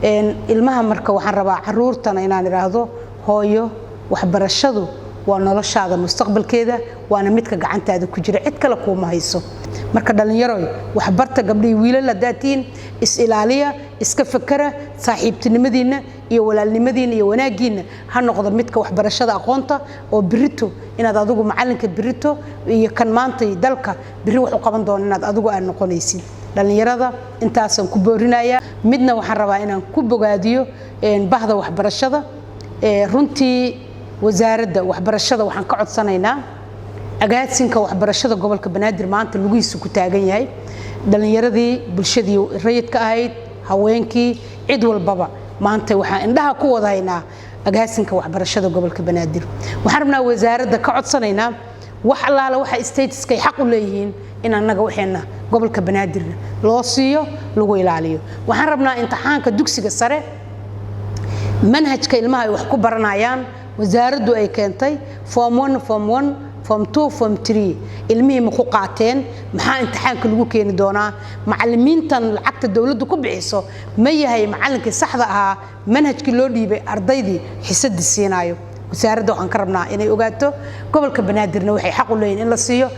ilmaha marka waxaan rabaa caruurtana inaan iraahdo hooyo waxbarashadu waa noloshaada mustaqbalkeeda waana midka gacantaada ku jira cid kale kuma hayso marka dhalinyaro wax barta gabdhii wiilal la daatiin is ilaaliya iska fakara saaxiibtinimadiina iyo walaalnimadiina iyo wanaagiina ha noqdo midka wax barashada aqoonta oo birito inaad adigu macalinka birito iyo kan maanta dalka biri wax u qaban doon inaad adigu aan noqonaysid dhalinyarada intaasan ku boorinaya midna waxaan rabaa inaan ku bogaadiyo bahda wax barashada runtii wasaaradda wax barashada waxaan ka codsanaynaa agaadsinka wax barashada gobolka Banaadir maanta lugiisu ku taagan yahay dhalinyaradii bulshadii rayidka ahayd haweenkii cid walbaba maanta waxaan indhaha ku wadahaynaa agaadsinka wax barashada gobolka Banaadir waxaan rabnaa wasaaradda ka codsanaynaa wax allaala waxa statuskay xaq u leeyihiin in anaga waxeena gobolka Banaadir loo siiyo lagu ilaaliyo waxaan rabnaa imtixaanka dugsiga sare manhajka ilmaha ay wax ku baranayaan wasaaraddu ay keentay form 1 form 1 form 2 form 3 ilmihii ma ku qaateen maxaa imtixaanka lagu keeni doonaa macallimiintan lacagta dawladdu ku bixiso ma yahay macallinkii saxda ah manhajkii loo dhiibay ardaydii xisadii siinaayo wasaaradda waxaan ka rabnaa inay ogaato gobolka Banaadirna waxay xaq u leeyihiin in la siiyo